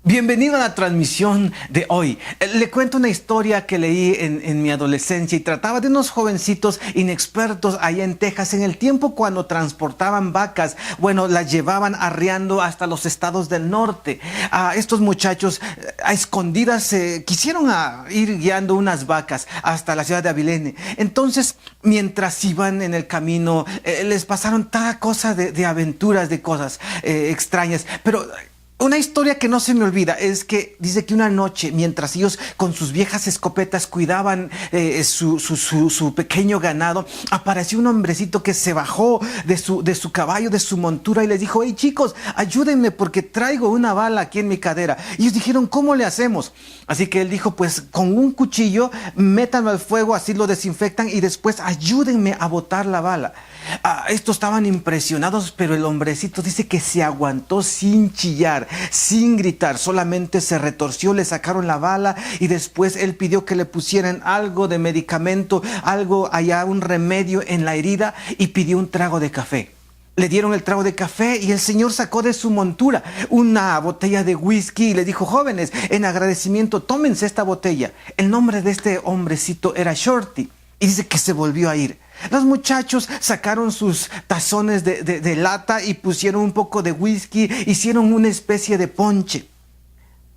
Bienvenido a la transmisión de hoy. Le cuento una historia que leí en mi adolescencia y trataba de unos jovencitos inexpertos allá en Texas en el tiempo cuando transportaban vacas. Bueno, las llevaban arriando hasta los estados del norte. Estos muchachos a escondidas quisieron ir guiando unas vacas hasta la ciudad de Abilene. Entonces, mientras iban en el camino, les pasaron toda cosa de aventuras, de cosas extrañas, pero una historia que no se me olvida es que dice que una noche, mientras ellos con sus viejas escopetas cuidaban su pequeño ganado, apareció un hombrecito que se bajó de su caballo, de su montura, y les dijo: hey chicos, ayúdenme porque traigo una bala aquí en mi cadera. Y ellos dijeron: ¿cómo le hacemos? Así que él dijo: pues con un cuchillo, métanlo al fuego, así lo desinfectan y después ayúdenme a botar la bala. Estos estaban impresionados, pero el hombrecito dice que se aguantó sin chillar, sin gritar, solamente se retorció, le sacaron la bala y después él pidió que le pusieran algo de medicamento, algo allá, un remedio en la herida, y pidió un trago de café. Le dieron el trago de café y el señor sacó de su montura una botella de whisky y le dijo: jóvenes, en agradecimiento, tómense esta botella. El nombre de este hombrecito era Shorty. Y dice que se volvió a ir. Los muchachos sacaron sus tazones de lata y pusieron un poco de whisky, hicieron una especie de ponche.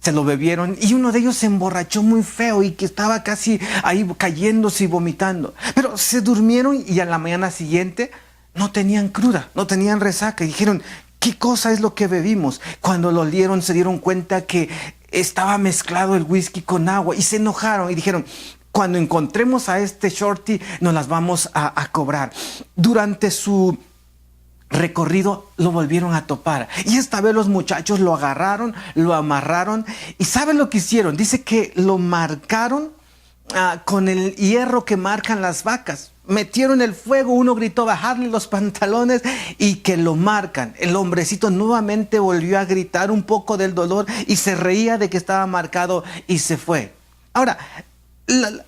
Se lo bebieron y uno de ellos se emborrachó muy feo y que estaba casi ahí cayéndose y vomitando. Pero se durmieron y a la mañana siguiente no tenían cruda, no tenían resaca. Y dijeron: ¿qué cosa es lo que bebimos? Cuando lo olieron se dieron cuenta que estaba mezclado el whisky con agua y se enojaron y dijeron: cuando encontremos a este Shorty, nos las vamos a cobrar. Durante su recorrido lo volvieron a topar. Y esta vez los muchachos lo agarraron, lo amarraron. ¿Y saben lo que hicieron? Dice que lo marcaron con el hierro que marcan las vacas. Metieron el fuego, uno gritó: bajarle los pantalones, y que lo marcan. El hombrecito nuevamente volvió a gritar un poco del dolor y se reía de que estaba marcado y se fue. Ahora,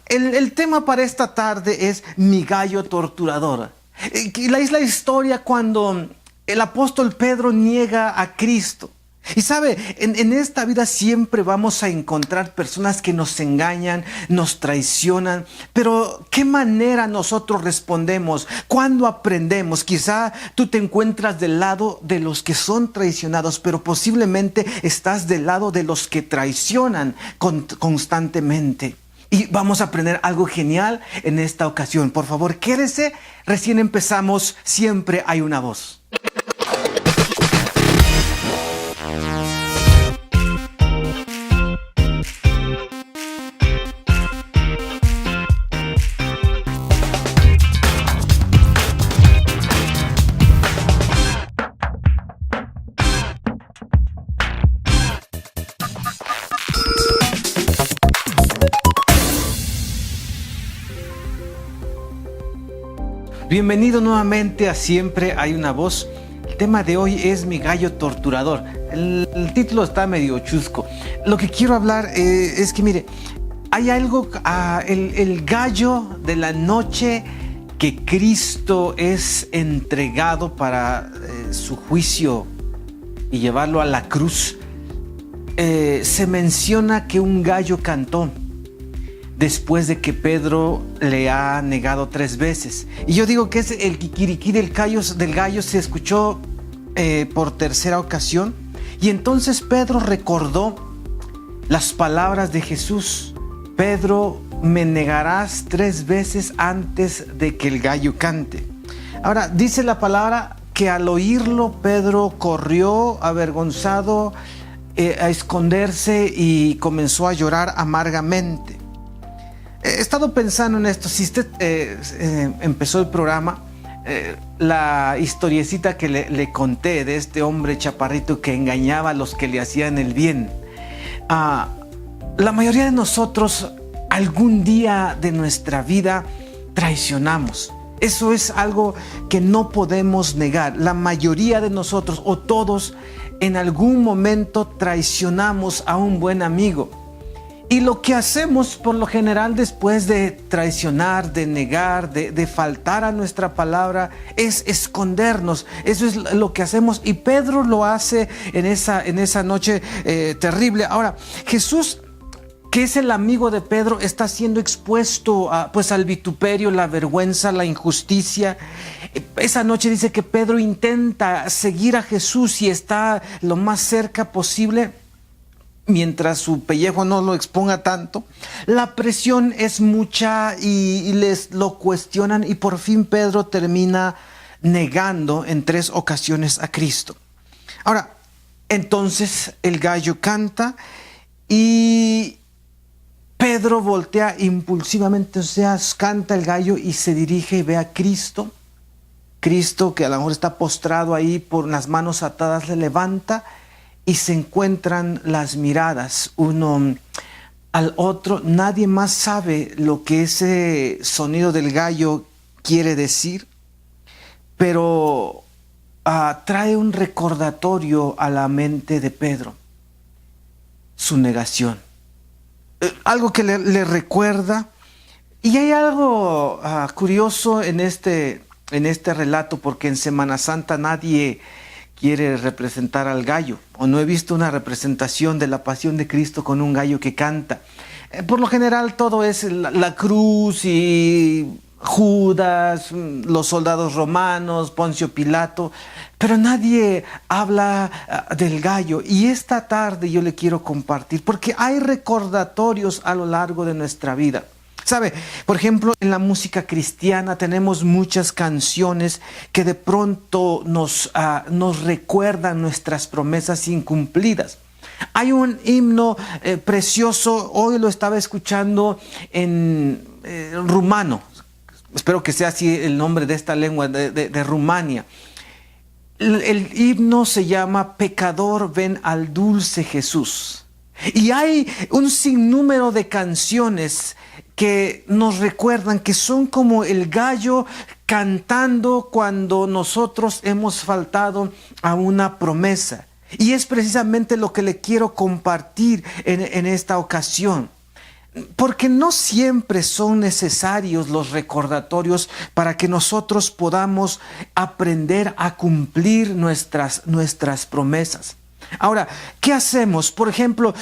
el tema para esta tarde es mi gallo torturador. Es la historia cuando el apóstol Pedro niega a Cristo. Y sabe, en esta vida siempre vamos a encontrar personas que nos engañan, nos traicionan, pero ¿qué manera nosotros respondemos? ¿Cuándo aprendemos? Quizá tú te encuentras del lado de los que son traicionados, pero posiblemente estás del lado de los que traicionan constantemente. Y vamos a aprender algo genial en esta ocasión. Por favor, quédese. Recién empezamos. Siempre hay una voz. Bienvenido nuevamente a Siempre hay una voz. El tema de hoy es mi gallo torturador. El título está medio chusco. Lo que quiero hablar es que, mire, hay algo, el gallo de la noche que Cristo es entregado para su juicio y llevarlo a la cruz. Se menciona que un gallo cantó después de que Pedro le ha negado 3 veces. Y yo digo que es el kikiriki del gallo se escuchó por tercera ocasión. Y entonces Pedro recordó las palabras de Jesús: Pedro, me negarás 3 veces antes de que el gallo cante. Ahora, dice la palabra que al oírlo Pedro corrió avergonzado a esconderse y comenzó a llorar amargamente. He estado pensando en esto. Si usted empezó el programa, la historiecita que le conté de este hombre chaparrito que engañaba a los que le hacían el bien. La mayoría de nosotros algún día de nuestra vida traicionamos. Eso es algo que no podemos negar. La mayoría de nosotros, o todos, en algún momento traicionamos a un buen amigo. Y lo que hacemos por lo general después de traicionar, de negar, de faltar a nuestra palabra, es escondernos. Eso es lo que hacemos, y Pedro lo hace en esa noche terrible. Ahora, Jesús, que es el amigo de Pedro, está siendo expuesto al vituperio, la vergüenza, la injusticia. Esa noche dice que Pedro intenta seguir a Jesús y está lo más cerca posible, mientras su pellejo no lo exponga tanto. La presión es mucha y les lo cuestionan, y por fin Pedro termina negando en 3 ocasiones a Cristo. Ahora, entonces el gallo canta y Pedro voltea impulsivamente, o sea, canta el gallo y se dirige y ve a Cristo. Cristo, que a lo mejor está postrado ahí por las manos atadas, le levanta y se encuentran las miradas uno al otro. Nadie más sabe lo que ese sonido del gallo quiere decir, pero trae un recordatorio a la mente de Pedro: su negación. Algo que le recuerda. Y hay algo curioso en este relato, porque en Semana Santa nadie quiere representar al gallo, o no he visto una representación de la pasión de Cristo con un gallo que canta. Por lo general todo es la cruz y Judas, los soldados romanos, Poncio Pilato, pero nadie habla del gallo. Y esta tarde yo le quiero compartir, porque hay recordatorios a lo largo de nuestra vida. ¿Sabe? Por ejemplo, en la música cristiana tenemos muchas canciones que de pronto nos recuerdan nuestras promesas incumplidas. Hay un himno precioso, hoy lo estaba escuchando en rumano. Espero que sea así el nombre de esta lengua, de Rumania. El himno se llama Pecador, ven al dulce Jesús. Y hay un sinnúmero de canciones que nos recuerdan, que son como el gallo cantando cuando nosotros hemos faltado a una promesa. Y es precisamente lo que le quiero compartir en esta ocasión. Porque no siempre son necesarios los recordatorios para que nosotros podamos aprender a cumplir nuestras promesas. Ahora, ¿qué hacemos? Por ejemplo,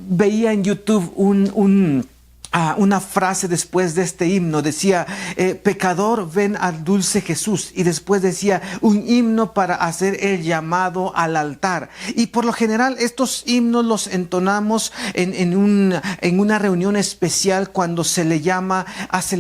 veía en YouTube una frase después de este himno. Decía, pecador, ven al dulce Jesús. Y después decía, un himno para hacer el llamado al altar. Y por lo general estos himnos los entonamos en una reunión especial, cuando se le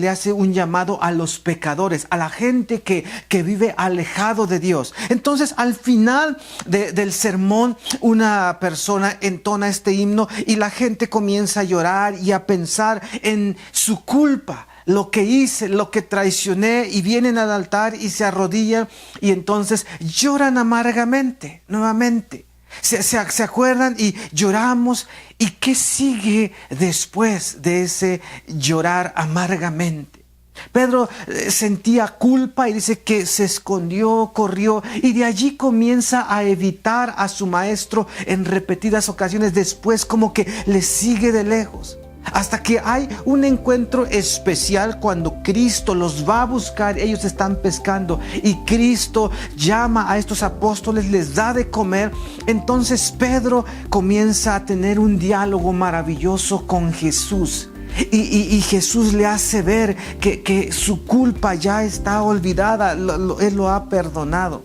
hace un llamado a los pecadores, a la gente que vive alejado de Dios. Entonces, al final del sermón, una persona entona este himno y la gente comienza a llorar y a pensar en su culpa, lo que hice, lo que traicioné, y vienen al altar y se arrodillan y entonces lloran amargamente nuevamente. Se acuerdan y lloramos. ¿Y qué sigue después de ese llorar amargamente? Pedro sentía culpa y dice que se escondió, corrió, y de allí comienza a evitar a su maestro en repetidas ocasiones. Después como que le sigue de lejos, hasta que hay un encuentro especial cuando Cristo los va a buscar. Ellos están pescando y Cristo llama a estos apóstoles, les da de comer. Entonces Pedro comienza a tener un diálogo maravilloso con Jesús. Y Jesús le hace ver que su culpa ya está olvidada, Él lo ha perdonado.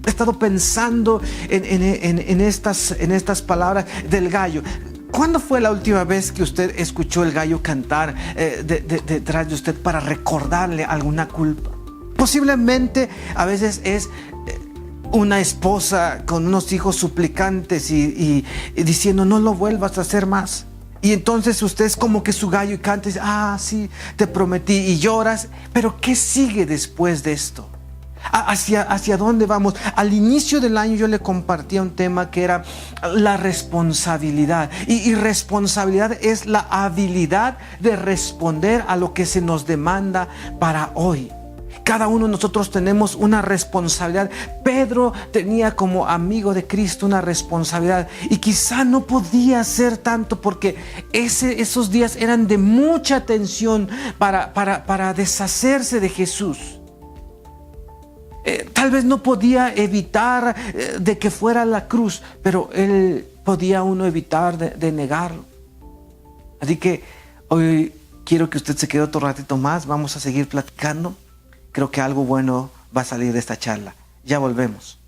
He estado pensando en estas palabras del gallo. ¿Cuándo fue la última vez que usted escuchó el gallo cantar detrás de usted para recordarle alguna culpa? Posiblemente a veces es una esposa con unos hijos suplicantes y diciendo, no lo vuelvas a hacer más. Y entonces usted es como que su gallo y canta y dice, sí, te prometí, y lloras. Pero ¿qué sigue después de esto? ¿Hacia dónde vamos? Al inicio del año yo le compartía un tema que era la responsabilidad. Y responsabilidad es la habilidad de responder a lo que se nos demanda para hoy. Cada uno de nosotros tenemos una responsabilidad. Pedro tenía como amigo de Cristo una responsabilidad y quizá no podía hacer tanto porque esos días eran de mucha tensión para deshacerse de Jesús. Tal vez no podía evitar de que fuera a la cruz, pero él podía uno evitar de negarlo. Así que hoy quiero que usted se quede otro ratito más. Vamos a seguir platicando. Creo que algo bueno va a salir de esta charla. Ya volvemos.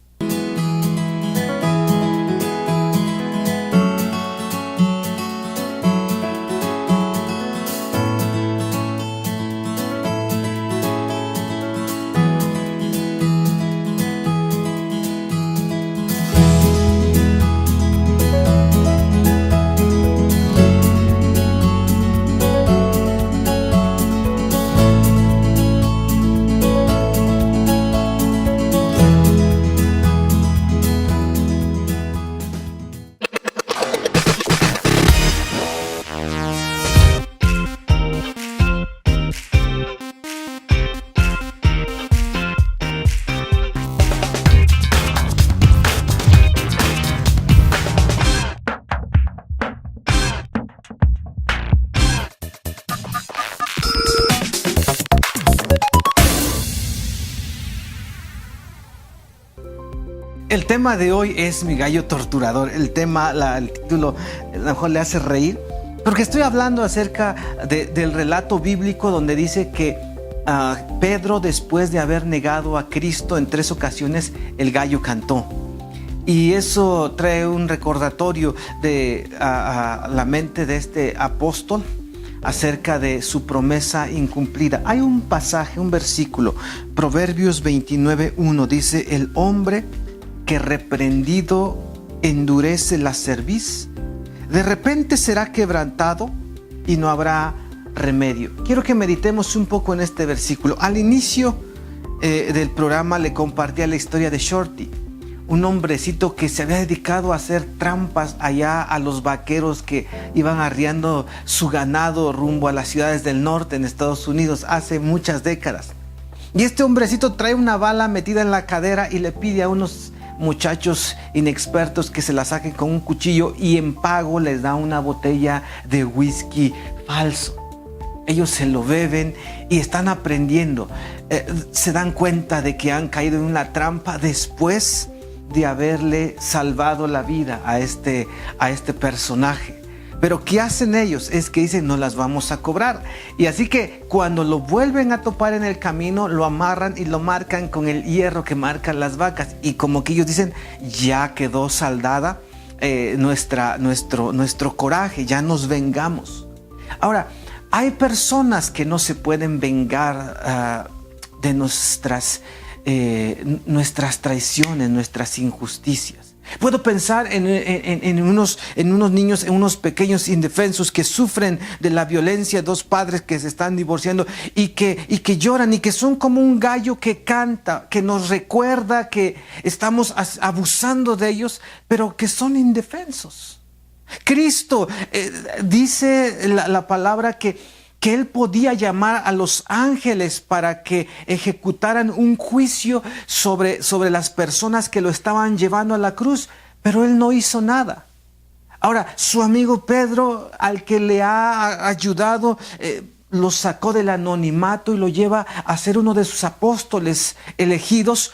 El tema de hoy es mi gallo torturador. El título a lo mejor le hace reír, porque estoy hablando acerca del relato bíblico donde dice que Pedro, después de haber negado a Cristo en 3 ocasiones, el gallo cantó. Y eso trae un recordatorio a la mente de este apóstol acerca de su promesa incumplida. Hay un pasaje, un versículo, Proverbios 29:1, dice: el hombre que reprendido endurece la cerviz, de repente será quebrantado y no habrá remedio. Quiero que meditemos un poco en este versículo. Al inicio del programa le compartía la historia de Shorty, un hombrecito que se había dedicado a hacer trampas allá a los vaqueros que iban arriando su ganado rumbo a las ciudades del norte en Estados Unidos hace muchas décadas. Y este hombrecito trae una bala metida en la cadera y le pide a unos muchachos inexpertos que se la saquen con un cuchillo, y en pago les da una botella de whisky falso. Ellos se lo beben y están aprendiendo. Se dan cuenta de que han caído en una trampa después de haberle salvado la vida a este personaje. Pero ¿qué hacen ellos? Es que dicen: no las vamos a cobrar. Y así que cuando lo vuelven a topar en el camino, lo amarran y lo marcan con el hierro que marcan las vacas. Y como que ellos dicen: ya quedó saldada nuestro coraje, ya nos vengamos. Ahora, hay personas que no se pueden vengar de nuestras traiciones, nuestras injusticias. Puedo pensar en unos niños, en unos pequeños indefensos que sufren de la violencia, 2 padres que se están divorciando y que lloran y que son como un gallo que canta, que nos recuerda que estamos abusando de ellos, pero que son indefensos. Cristo dice la palabra que Él podía llamar a los ángeles para que ejecutaran un juicio sobre las personas que lo estaban llevando a la cruz, pero Él no hizo nada. Ahora, su amigo Pedro, al que le ha ayudado, lo sacó del anonimato y lo lleva a ser uno de sus apóstoles elegidos,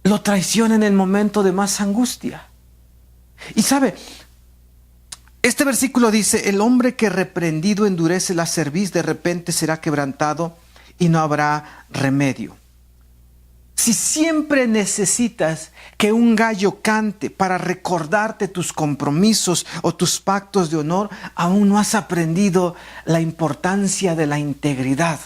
lo traiciona en el momento de más angustia. Y sabe, este versículo dice: el hombre que reprendido endurece la cerviz, de repente será quebrantado y no habrá remedio. Si siempre necesitas que un gallo cante para recordarte tus compromisos o tus pactos de honor, aún no has aprendido la importancia de la integridad.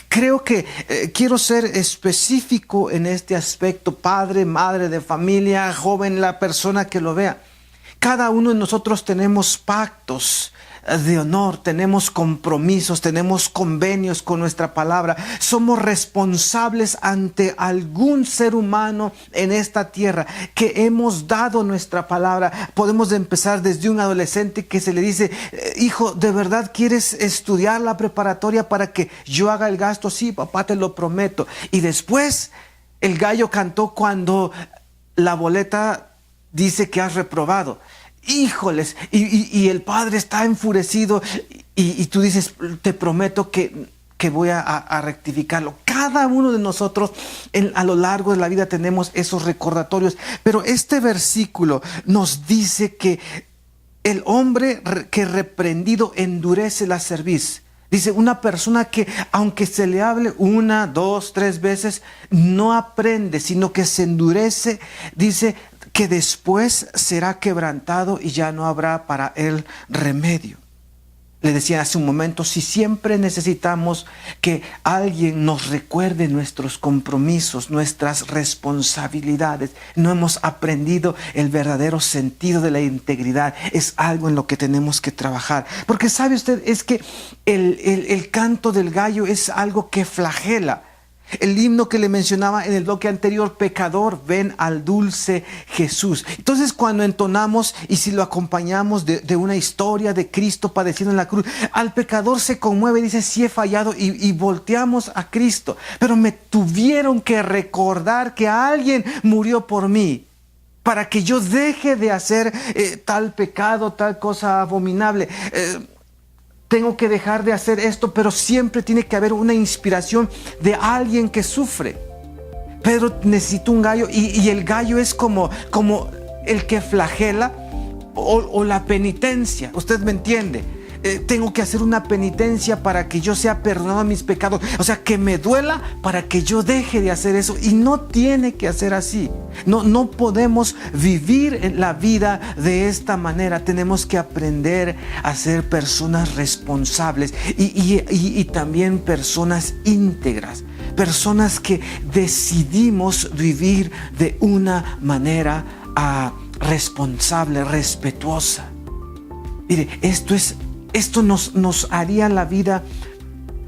Creo que quiero ser específico en este aspecto, padre, madre de familia, joven, la persona que lo vea. Cada uno de nosotros tenemos pactos de honor, tenemos compromisos, tenemos convenios con nuestra palabra. Somos responsables ante algún ser humano en esta tierra que hemos dado nuestra palabra. Podemos empezar desde un adolescente que se le dice: hijo, ¿de verdad quieres estudiar la preparatoria para que yo haga el gasto? Sí, papá, te lo prometo. Y después el gallo cantó cuando la boleta dice que has reprobado. Híjoles, y el padre está enfurecido y tú dices: te prometo que voy a rectificarlo. Cada uno de nosotros a lo largo de la vida tenemos esos recordatorios, pero este versículo nos dice que el hombre que reprendido endurece la cerviz. Dice, una persona que aunque se le hable 1, 2, 3 veces, no aprende, sino que se endurece. Dice que después será quebrantado y ya no habrá para él remedio. Le decía hace un momento, si siempre necesitamos que alguien nos recuerde nuestros compromisos, nuestras responsabilidades, no hemos aprendido el verdadero sentido de la integridad. Es algo en lo que tenemos que trabajar. Porque sabe usted, es que el canto del gallo es algo que flagela. El himno que le mencionaba en el bloque anterior, pecador, ven al dulce Jesús. Entonces cuando entonamos y si lo acompañamos de una historia de Cristo padeciendo en la cruz, al pecador se conmueve y dice, sí he fallado, y volteamos a Cristo. Pero me tuvieron que recordar que alguien murió por mí para que yo deje de hacer tal pecado, tal cosa abominable. Tengo que dejar de hacer esto, pero siempre tiene que haber una inspiración de alguien que sufre. Pedro necesita un gallo y el gallo es como el que flagela o la penitencia. ¿Usted me entiende? Tengo que hacer una penitencia para que yo sea perdonado de mis pecados. O sea, que me duela para que yo deje de hacer eso. Y no tiene que hacer así. No podemos vivir la vida de esta manera. Tenemos que aprender a ser personas responsables y también personas íntegras. Personas que decidimos vivir de una manera responsable, respetuosa. Mire, esto nos haría la vida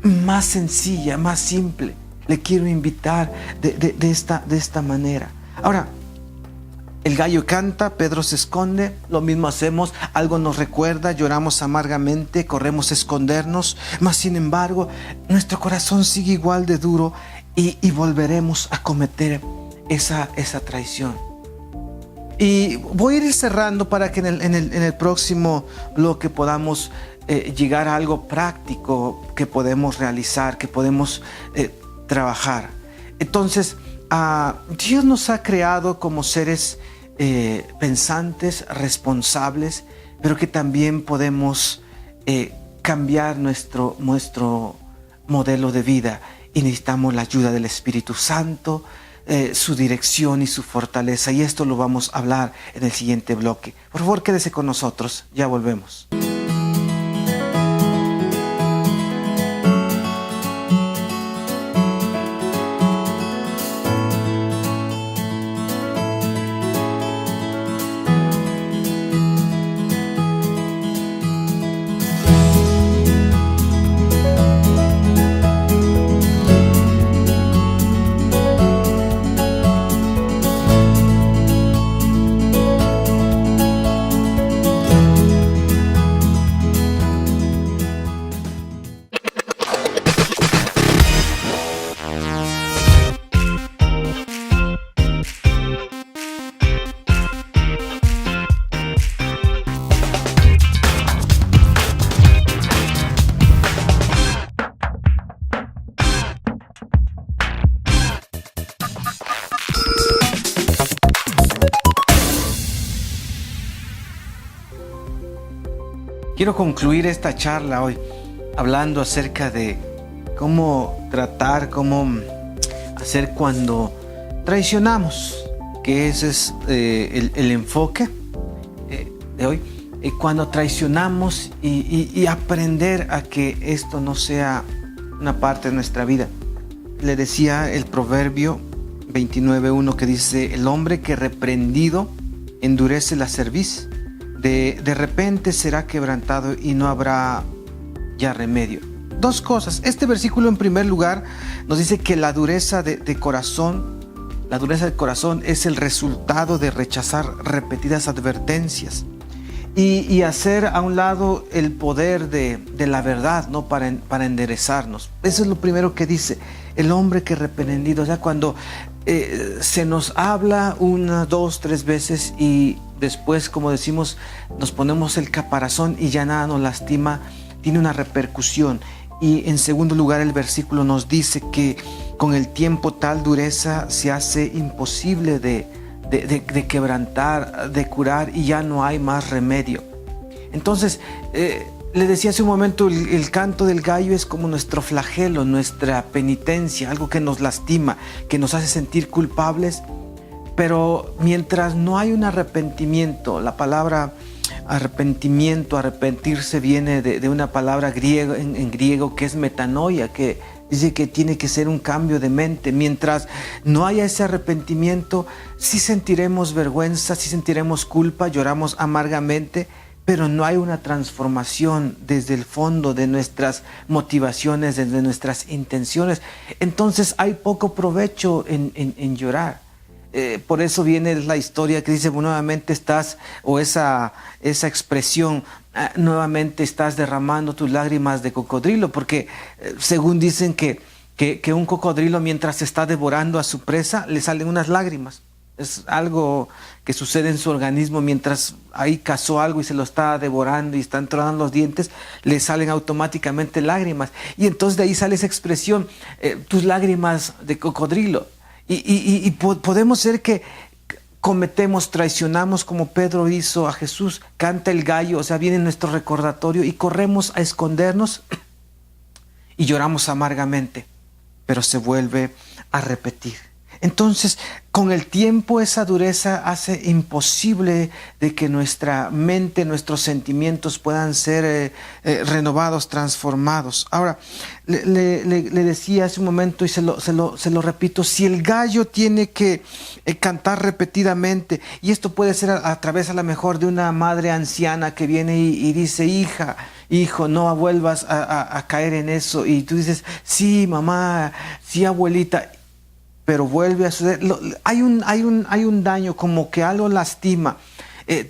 más sencilla, más simple. Le quiero invitar de esta manera. Ahora, el gallo canta, Pedro se esconde, lo mismo hacemos, algo nos recuerda, lloramos amargamente, corremos a escondernos, mas sin embargo, nuestro corazón sigue igual de duro y volveremos a cometer esa traición. Y voy a ir cerrando para que en el próximo bloque podamos llegar a algo práctico que podemos realizar, que podemos trabajar. Entonces, Dios nos ha creado como seres pensantes, responsables, pero que también podemos cambiar nuestro modelo de vida, y necesitamos la ayuda del Espíritu Santo, su dirección y su fortaleza, y esto lo vamos a hablar en el siguiente bloque. Por favor, quédese con nosotros, ya volvemos. Quiero concluir esta charla hoy hablando acerca de cómo tratar, cómo hacer cuando traicionamos, que ese es el enfoque de hoy. Cuando traicionamos y aprender a que esto no sea una parte de nuestra vida. Le decía el Proverbio 29:1 que dice: el hombre que reprendido endurece la cerviz, de repente será quebrantado y no habrá ya remedio. Dos cosas. Este versículo, en primer lugar, nos dice que la dureza de corazón es el resultado de rechazar repetidas advertencias y hacer a un lado el poder de la verdad, ¿no? para enderezarnos. Eso es lo primero que dice el hombre que reprendido. O sea, cuando se nos habla una, dos, tres veces y después, como decimos, nos ponemos el caparazón y ya nada nos lastima, tiene una repercusión. Y en segundo lugar, el versículo nos dice que con el tiempo tal dureza se hace imposible de quebrantar, de curar, y ya no hay más remedio. Entonces, le decía hace un momento, el canto del gallo es como nuestro flagelo, nuestra penitencia, algo que nos lastima, que nos hace sentir culpables. Pero mientras no hay un arrepentimiento, la palabra arrepentimiento, arrepentirse, viene de una palabra griega, en griego, que es metanoia, que dice que tiene que ser un cambio de mente. Mientras no haya ese arrepentimiento, sí sentiremos vergüenza, sí sentiremos culpa, lloramos amargamente, pero no hay una transformación desde el fondo de nuestras motivaciones, desde nuestras intenciones. Entonces hay poco provecho en llorar. Por eso viene la historia que dice, nuevamente estás, o esa expresión, nuevamente estás derramando tus lágrimas de cocodrilo, porque según dicen que un cocodrilo, mientras está devorando a su presa, le salen unas lágrimas. Es algo que sucede en su organismo. Mientras ahí cazó algo y se lo está devorando y están tronando los dientes, le salen automáticamente lágrimas. Y entonces de ahí sale esa expresión, tus lágrimas de cocodrilo. Y podemos ser que cometemos, traicionamos como Pedro hizo a Jesús. Canta el gallo, o sea, viene nuestro recordatorio y corremos a escondernos y lloramos amargamente, pero se vuelve a repetir. Entonces, con el tiempo, esa dureza hace imposible de que nuestra mente, nuestros sentimientos puedan ser renovados, transformados. Ahora, le decía hace un momento y se lo repito, si el gallo tiene que cantar repetidamente, y esto puede ser a través a lo mejor de una madre anciana que viene y dice, hija, hijo, no vuelvas a caer en eso, y tú dices, sí, mamá, sí, abuelita, pero vuelve a suceder. Hay un daño, como que algo lastima.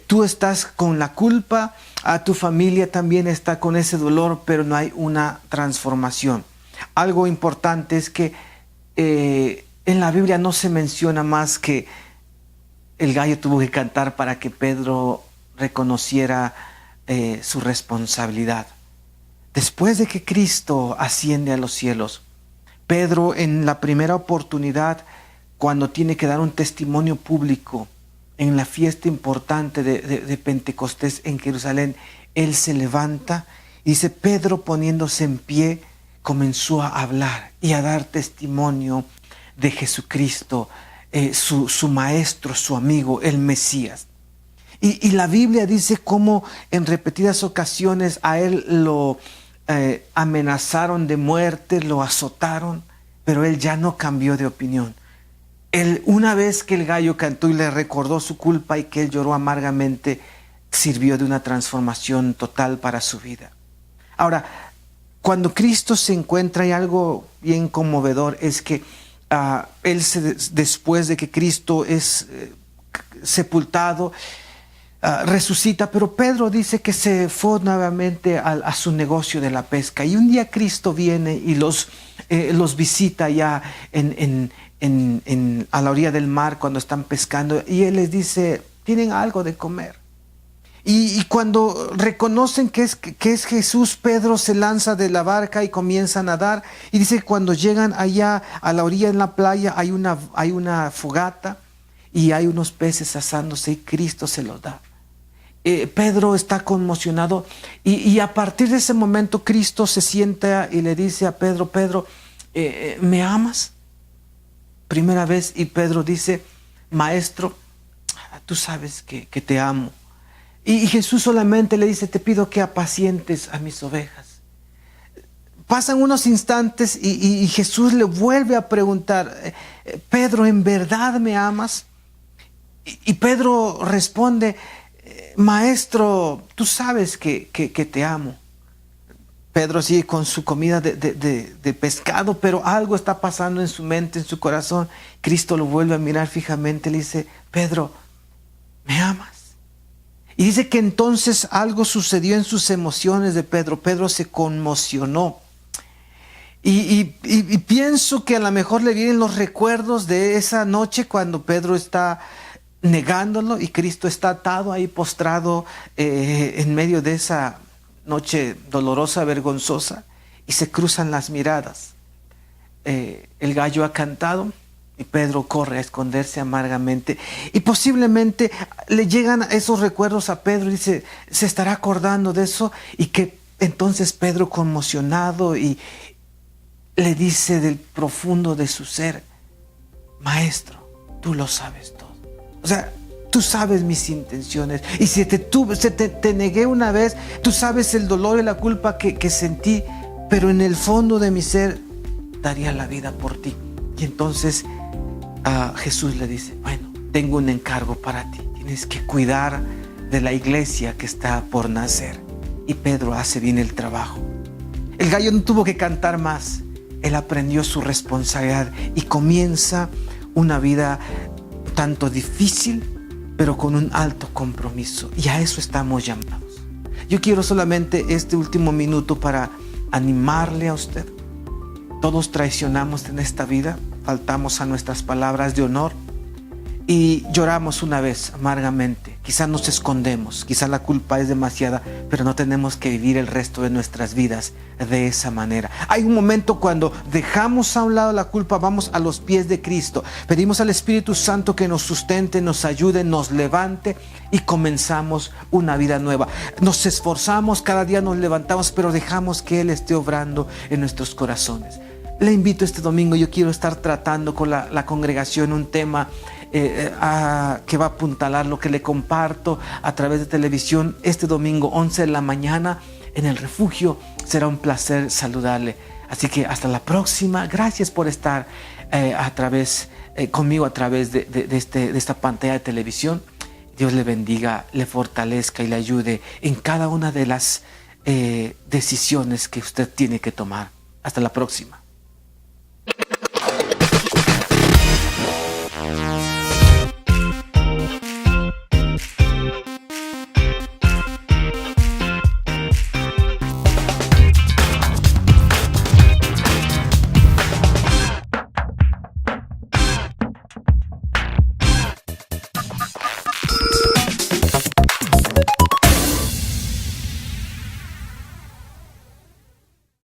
Tú estás con la culpa, a tu familia también está con ese dolor, pero no hay una transformación. Algo importante es que en la Biblia no se menciona más que el gallo tuvo que cantar para que Pedro reconociera su responsabilidad. Después de que Cristo asciende a los cielos, Pedro, en la primera oportunidad, cuando tiene que dar un testimonio público en la fiesta importante de Pentecostés en Jerusalén, él se levanta y dice, Pedro, poniéndose en pie, comenzó a hablar y a dar testimonio de Jesucristo, su maestro, su amigo, el Mesías. Y la Biblia dice cómo en repetidas ocasiones a él lo amenazaron de muerte, lo azotaron, pero él ya no cambió de opinión. Él, una vez que el gallo cantó y le recordó su culpa y que él lloró amargamente, sirvió de una transformación total para su vida. Ahora, cuando Cristo se encuentra, hay algo bien conmovedor, es que después de que Cristo es sepultado, resucita, pero Pedro dice que se fue nuevamente a su negocio de la pesca, y un día Cristo viene y los visita ya a la orilla del mar cuando están pescando, y él les dice, ¿tienen algo de comer? Y cuando reconocen que es Jesús, Pedro se lanza de la barca y comienza a nadar, y dice que cuando llegan allá a la orilla en la playa hay una fogata y hay unos peces asándose y Cristo se los da. Pedro está conmocionado y a partir de ese momento Cristo se sienta y le dice a Pedro, Pedro, ¿me amas? Primera vez, y Pedro dice, Maestro, tú sabes que te amo. Y Jesús solamente le dice, te pido que apacientes a mis ovejas. Pasan unos instantes y Jesús le vuelve a preguntar, Pedro, ¿en verdad me amas? Y Pedro responde, Maestro, tú sabes que te amo. Pedro sigue con su comida de pescado, pero algo está pasando en su mente, en su corazón. Cristo lo vuelve a mirar fijamente, le dice, Pedro, ¿me amas? Y dice que entonces algo sucedió en sus emociones de Pedro. Pedro se conmocionó. Y pienso que a lo mejor le vienen los recuerdos de esa noche cuando Pedro está negándolo y Cristo está atado ahí postrado en medio de esa noche dolorosa, vergonzosa, y se cruzan las miradas. El gallo ha cantado y Pedro corre a esconderse amargamente, y posiblemente le llegan esos recuerdos a Pedro y dice, se estará acordando de eso, y que entonces Pedro, conmocionado, y le dice del profundo de su ser, Maestro, tú lo sabes todo. O sea, tú sabes mis intenciones. Y si te negué una vez, tú sabes el dolor y la culpa que sentí, pero en el fondo de mi ser daría la vida por ti. Y entonces Jesús le dice, bueno, tengo un encargo para ti. Tienes que cuidar de la iglesia que está por nacer. Y Pedro hace bien el trabajo. El gallo no tuvo que cantar más. Él aprendió su responsabilidad y comienza una vida tanto difícil, pero con un alto compromiso. Y a eso estamos llamados. Yo quiero solamente este último minuto para animarle a usted. Todos traicionamos en esta vida, faltamos a nuestras palabras de honor y lloramos una vez amargamente. Quizás nos escondemos, quizás la culpa es demasiada, pero no tenemos que vivir el resto de nuestras vidas de esa manera. Hay un momento cuando dejamos a un lado la culpa, vamos a los pies de Cristo, pedimos al Espíritu Santo que nos sustente, nos ayude, nos levante y comenzamos una vida nueva. Nos esforzamos, cada día nos levantamos, pero dejamos que Él esté obrando en nuestros corazones. Le invito este domingo, yo quiero estar tratando con la congregación un tema que va a apuntalar lo que le comparto a través de televisión este domingo 11 de la mañana en el refugio. Será un placer saludarle. Así que hasta la próxima. Gracias por estar conmigo a través de esta pantalla de televisión. Dios le bendiga, le fortalezca y le ayude en cada una de las decisiones que usted tiene que tomar. Hasta la próxima.